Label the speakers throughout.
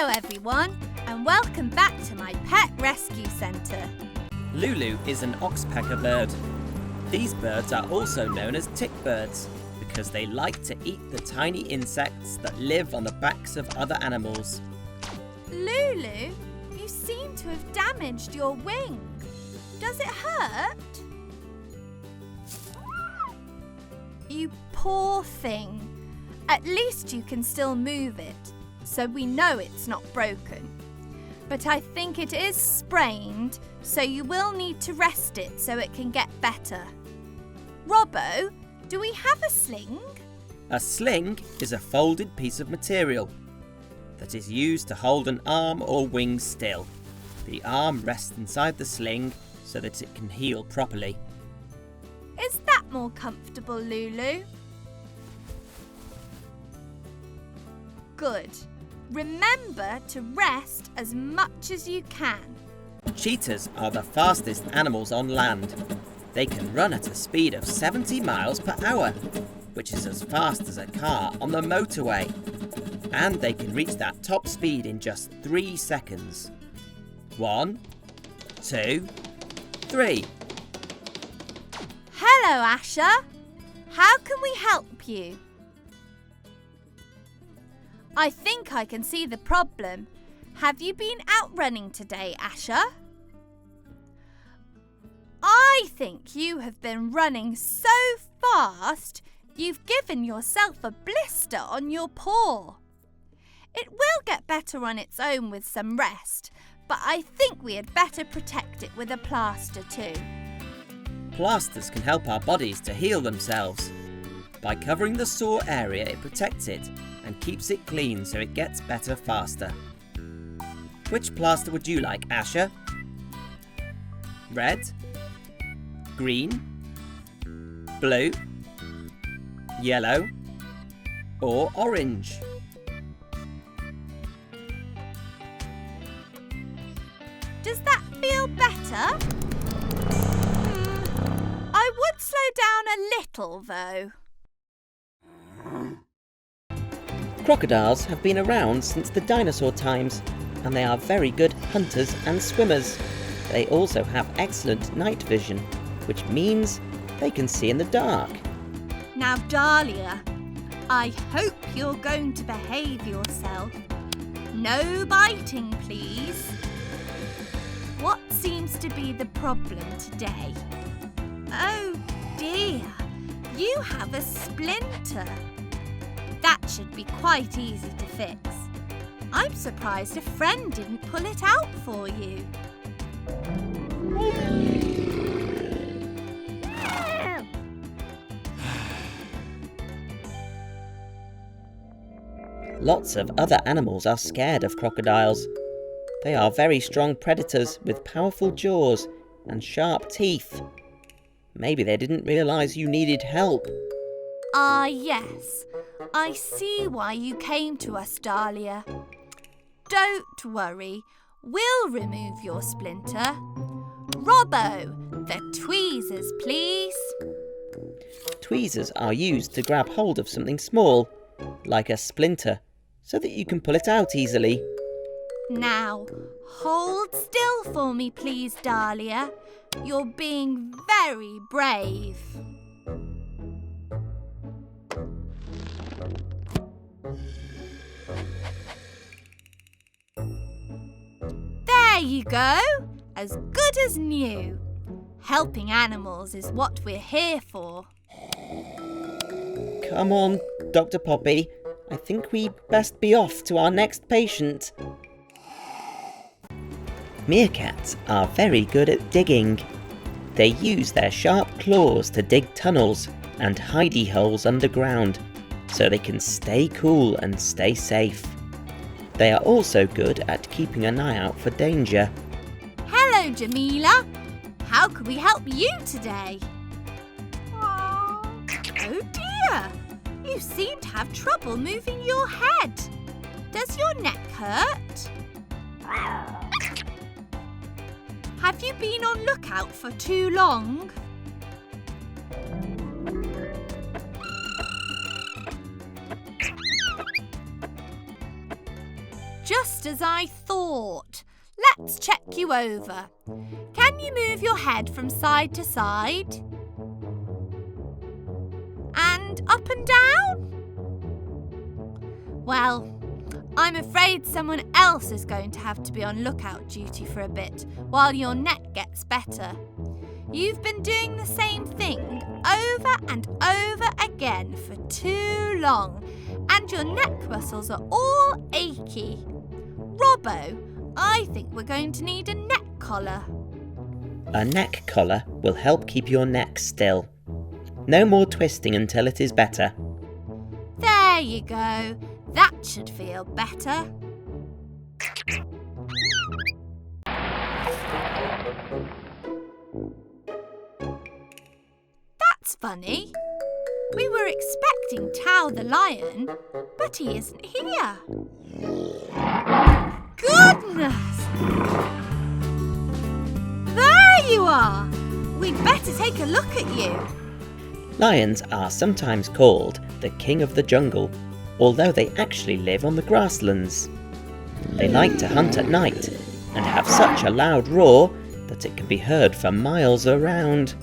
Speaker 1: Hello everyone, and welcome back to my pet rescue centre.
Speaker 2: Lulu is an oxpecker bird. These birds are also known as tick birds because they like to eat the tiny insects that live on the backs of other animals.
Speaker 1: Lulu, you seem to have damaged your wing. Does it hurt? You poor thing. At least you can still move it, so we know it's not broken. But I think it is sprained, so you will need to rest it so it can get better. Robbo, do we have a sling?
Speaker 2: A sling is a folded piece of material that is used to hold an arm or wing still. The arm rests inside the sling so that it can heal properly.
Speaker 1: Is that more comfortable, Lulu? Good. Remember to rest as much as you can.
Speaker 2: Cheetahs are the fastest animals on land. They can run at a speed of 70 miles per hour, which is as fast as a car on the motorway. And they can reach that top speed in just 3 seconds. 1, 2, 3.
Speaker 1: Hello, Asha. How can we help you? I think I can see the problem. Have you been out running today, Asha? I think you have been running so fast you've given yourself a blister on your paw. It will get better on its own with some rest, but I think we had better protect it with a plaster too.
Speaker 2: Plasters can help our bodies to heal themselves. By covering the sore area, it protects it and keeps it clean so it gets better faster. Which plaster would you like, Asha? Red? Green? Blue? Yellow? Or orange?
Speaker 1: Does that feel better? I would slow down a little though.
Speaker 2: Crocodiles have been around since the dinosaur times, and they are very good hunters and swimmers. They also have excellent night vision, which means they can see in the dark.
Speaker 1: Now, Dalia, I hope you're going to behave yourself. No biting, please. What seems to be the problem today? Oh dear, you have a splinter. That should be quite easy to fix. I'm surprised a friend didn't pull it out for you.
Speaker 2: Lots of other animals are scared of crocodiles. They are very strong predators with powerful jaws and sharp teeth. Maybe they didn't realise you needed help.
Speaker 1: Ah, yes. I see why you came to us, Dalia. Don't worry. We'll remove your splinter. Robbo, the tweezers, please.
Speaker 2: Tweezers are used to grab hold of something small, like a splinter, so that you can pull it out easily.
Speaker 1: Now, hold still for me, please, Dalia. You're being very brave. There you go, as good as new. Helping animals is what we're here for.
Speaker 2: Come on, Dr. Poppy. I think we best be off to our next patient. Meerkats are very good at digging. They use their sharp claws to dig tunnels and hidey holes underground so they can stay cool and stay safe. They are also good at keeping an eye out for danger.
Speaker 1: Hello, Jamila. How can we help you today? Oh dear, you seem to have trouble moving your head. Does your neck hurt? Have you been on lookout for too long? Just as I thought. Let's check you over. Can you move your head from side to side? And up and down? Well, I'm afraid someone else is going to have to be on lookout duty for a bit while your neck gets better. You've been doing the same thing over and over again for too long, and your neck muscles are all achy. Robbo, I think we're going to need a neck collar.
Speaker 2: A neck collar will help keep your neck still. No more twisting until it is better.
Speaker 1: There you go. That should feel better. That's funny. We were expecting Tao the lion, but he isn't here. Goodness! There you are! We'd better take a look at you.
Speaker 2: Lions are sometimes called the king of the jungle, although they actually live on the grasslands. They like to hunt at night and have such a loud roar that it can be heard for miles around.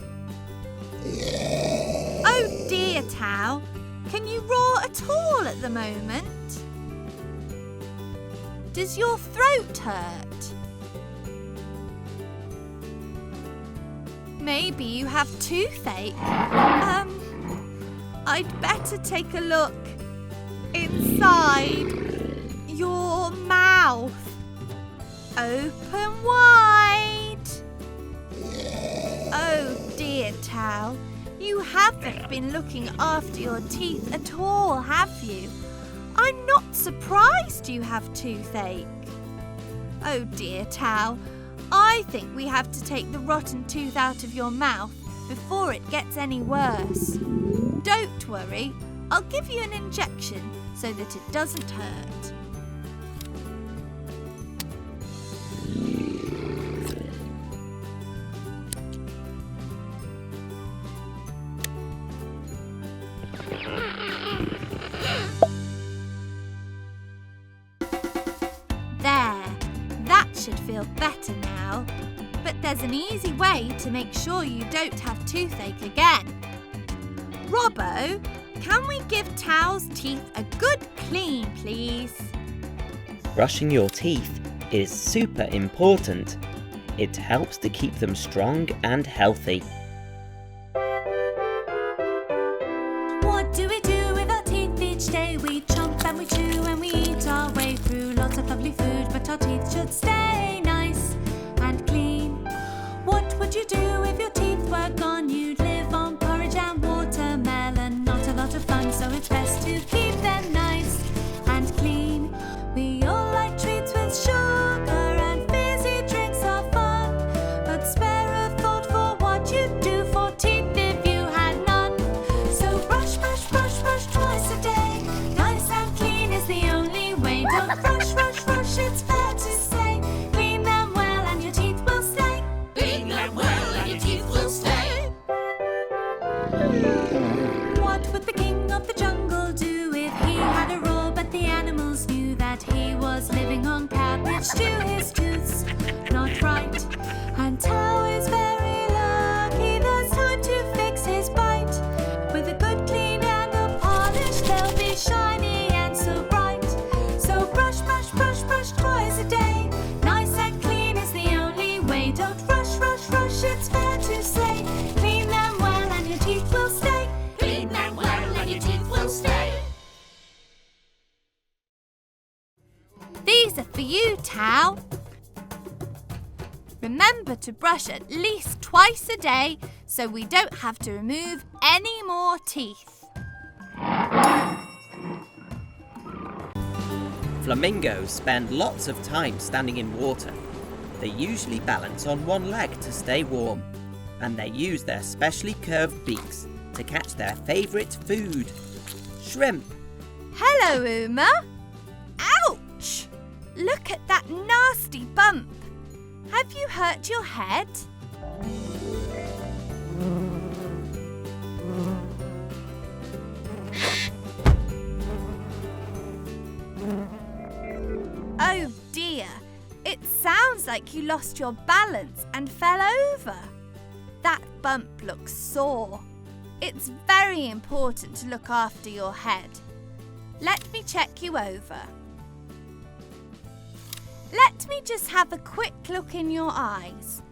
Speaker 1: Oh dear, Tao. Can you roar at all at the moment? Does your throat hurt? Maybe you have toothache. I'd better take a look inside your mouth. Open wide. Oh dear, Tao. You haven't been looking after your teeth at all, have you? I'm not surprised you have toothache. Oh dear, Tao. I think we have to take the rotten tooth out of your mouth before it gets any worse. Don't worry. I'll give you an injection so that it doesn't hurt. There, that should feel better now. But there's an easy way to make sure you don't have toothache again. Robbo, can we give Tao's teeth a good clean, please?
Speaker 2: Brushing your teeth is super important. It helps to keep them strong and healthy.
Speaker 3: What do we do with our teeth each day? We chomp and we chew and we eat our way through lots of lovely food, but our teeth should stay nice and clean. What would you do if your teeth were gone? You'd live on porridge and watermelon. Not a lot of fun, so it's best to keep them nice and clean. We all like treats with sugar and fizzy drinks are fun, but spare a thought for what you'd do for teeth if you had none. So brush, brush, brush, brush twice a day. Nice and clean is the only way. Don't rush, rush, rush, it's fair to say. Clean them well and your teeth will stay. Clean them well and your teeth will stay. What would the king of the jungle do if he had a roar, but the animals knew that he was living on cabbage stew? His tooth's not right, and Tao is very lucky. There's time to fix his bite. With a good clean and a polish, they'll be shiny and so bright. So brush, brush, brush, brush twice a day. Nice and clean is the only way. Don't rush, rush, rush, it's fair to say. Clean them well and your teeth will stay. Clean them well and your teeth will stay.
Speaker 1: These are for you, Tao. Remember to brush at least twice a day so we don't have to remove any more teeth.
Speaker 2: Flamingos spend lots of time standing in water. They usually balance on one leg to stay warm, and they use their specially curved beaks to catch their favourite food, shrimp.
Speaker 1: Hello, Uma. Ouch! Look at that nasty bump. Have you hurt your head? Oh Oh dear, it sounds like you lost your balance and fell over. That bump looks sore. It's very important to look after your head. Let me check you over. Let me just have a quick look in your eyes.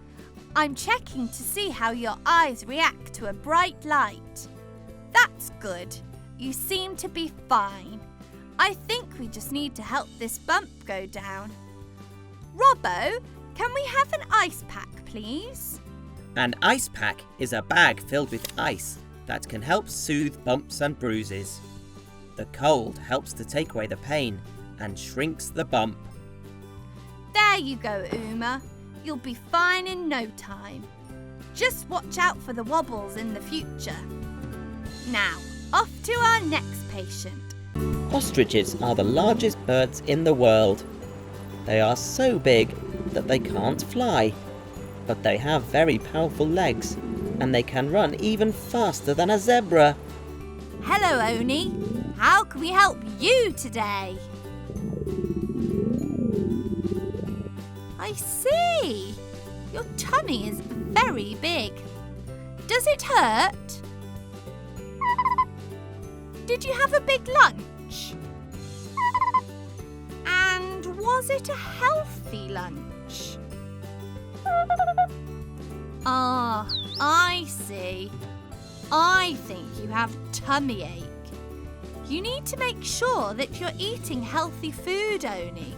Speaker 1: I'm checking to see how your eyes react to a bright light. That's good. You seem to be fine. I think we just need to help this bump go down. Robbo, can we have an ice pack, please?
Speaker 2: An ice pack is a bag filled with ice that can help soothe bumps and bruises. The cold helps to take away the pain and shrinks the bump.
Speaker 1: There you go, Uma. You'll be fine in no time. Just watch out for the wobbles in the future. Now, off to our next patient.
Speaker 2: Ostriches are the largest birds in the world. They are so big that they can't fly, but they have very powerful legs and they can run even faster than a zebra.
Speaker 1: Hello, Oni. How can we help you today? I see. Your tummy is very big. Does it hurt? Did you have a big lunch? And was it a healthy lunch? Ah, I see. I think you have tummy ache. You need to make sure that you're eating healthy food, Oni.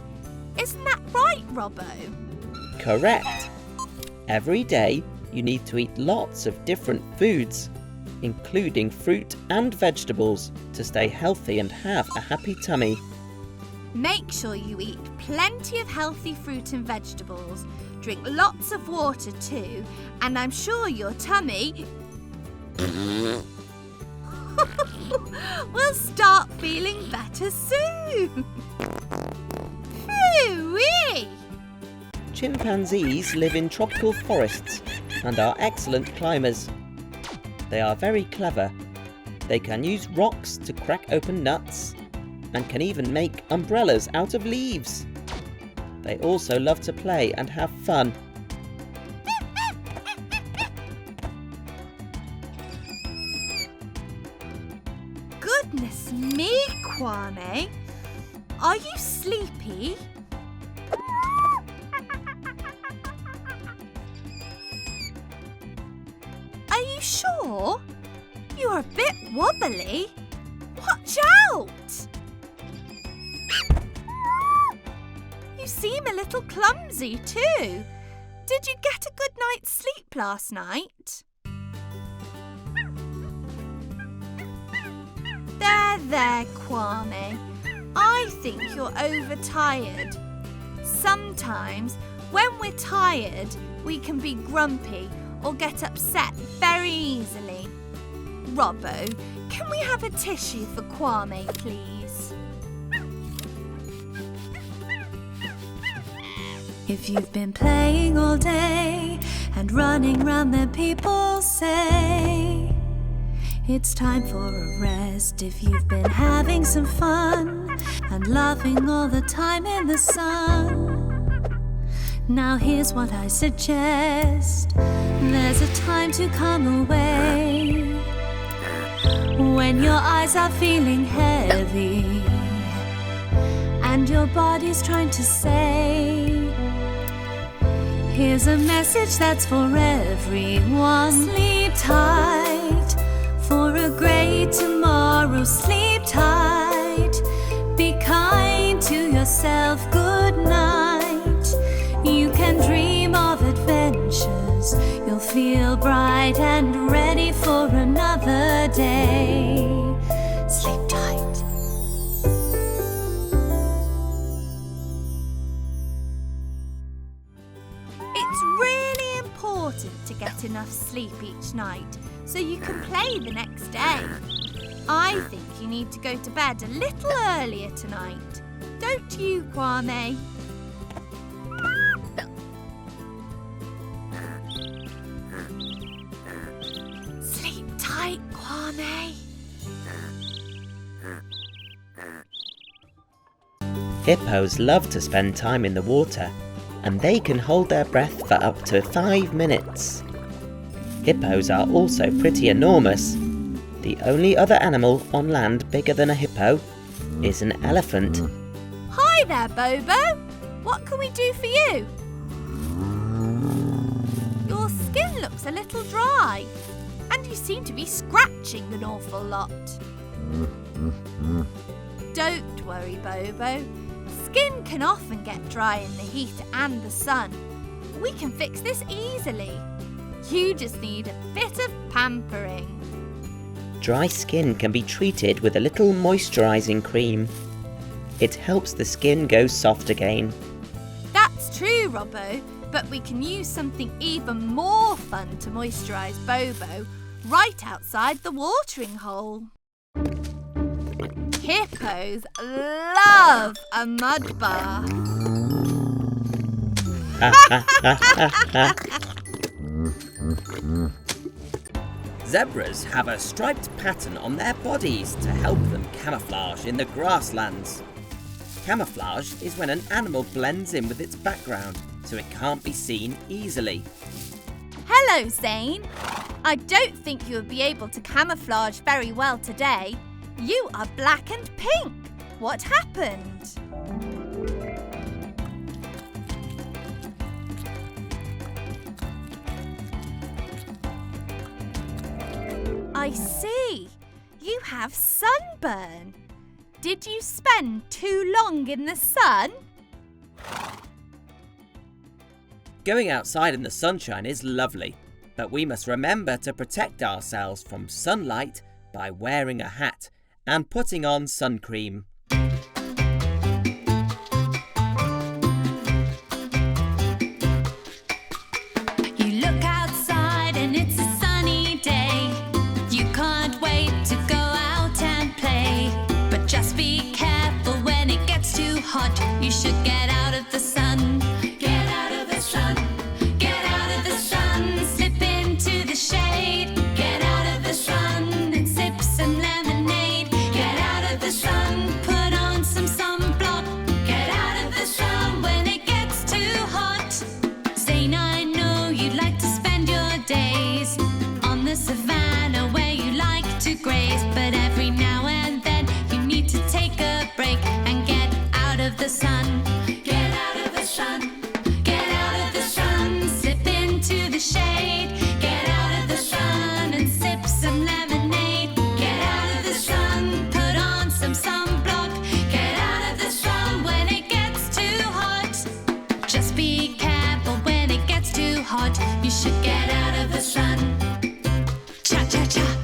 Speaker 1: Isn't that right, Robbo?
Speaker 2: Correct. Every day you need to eat lots of different foods, including fruit and vegetables, to stay healthy and have a happy tummy.
Speaker 1: Make sure you eat plenty of healthy fruit and vegetables. Drink lots of water too, and I'm sure your tummy will start feeling better soon. Phooey!
Speaker 2: Chimpanzees live in tropical forests and are excellent climbers. They are very clever. They can use rocks to crack open nuts and can even make umbrellas out of leaves. They also love to play and have fun.
Speaker 1: Goodness me, Kwame. Are you sleepy? Are you sure? You're a bit wobbly. Watch out! You seem a little clumsy too. Did you get a good night's sleep last night? There, Kwame. I think you're overtired. Sometimes, when we're tired, we can be grumpy or get upset very easily. Robbo, can we have a tissue for Kwame, please?
Speaker 3: If you've been playing all day and running round, then people say it's time for a rest. If you've been having some fun and laughing all the time in the sun, now here's what I suggest. There's a time to come away when your eyes are feeling heavy and your body's trying to say, here's a message that's for everyone. Sleep tight for a great tomorrow. Sleep tight. Be kind to yourself. Good night. You can dream of adventures. You'll feel bright and ready for another day. Sleep tight.
Speaker 1: It's really important to get enough sleep each night so you can play the next day. I think you need to go to bed a little earlier tonight. Don't you, Kwame? Sleep tight, Kwame.
Speaker 2: Hippos love to spend time in the water, and they can hold their breath for up to 5 minutes. Hippos are also pretty enormous. The only other animal on land bigger than a hippo is an elephant.
Speaker 1: Hi there, Bobo. What can we do for you? Your skin looks a little dry, and you seem to be scratching an awful lot. Don't worry, Bobo. Skin can often get dry in the heat and the sun. We can fix this easily. You just need a bit of pampering.
Speaker 2: Dry skin can be treated with a little moisturising cream. It helps the skin go soft again.
Speaker 1: That's true, Robbo, but we can use something even more fun to moisturise Bobo right outside the watering hole. Hippos love a mud bath.
Speaker 2: Zebras have a striped pattern on their bodies to help them camouflage in the grasslands. Camouflage is when an animal blends in with its background so it can't be seen easily.
Speaker 1: Hello, Zane. I don't think you'll be able to camouflage very well today. You are black and pink. What happened? I see. You have sunburn. Did you spend too long in the sun?
Speaker 2: Going outside in the sunshine is lovely, but we must remember to protect ourselves from sunlight by wearing a hat and putting on sun cream.
Speaker 3: You look outside and it's a sunny day. You can't wait to go out and play. But just be careful when it gets too hot. You should get out of the sun. Get out of the sun. Get out of the sun. Slip into the shade. Get out of the sun and sip some lemonade. Get out of the sun. Put on some sunblock. Get out of the sun when it gets too hot. Zane, I know you like to spend your days on the savannah where you like to graze. But every now and then you need to take a break and get out of the sun. Get out of the sun. Get out of the sun. Slip into the shade. Get out of the sun and sip some lemonade. Get out of the sun. Put on some sunblock. Get out of the sun when it gets too hot. Just be careful when it gets too hot. You should get out of the sun. Cha-cha-cha.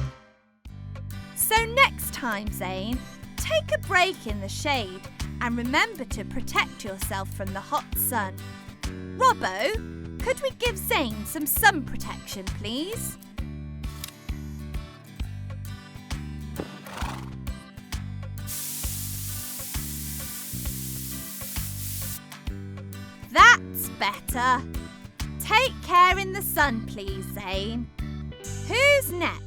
Speaker 1: So next time, Zane, take a break in the shade and remember to protect yourself from the hot sun. Robbo, could we give Zane some sun protection, please? That's better. Take care in the sun, please, Zane. Who's next?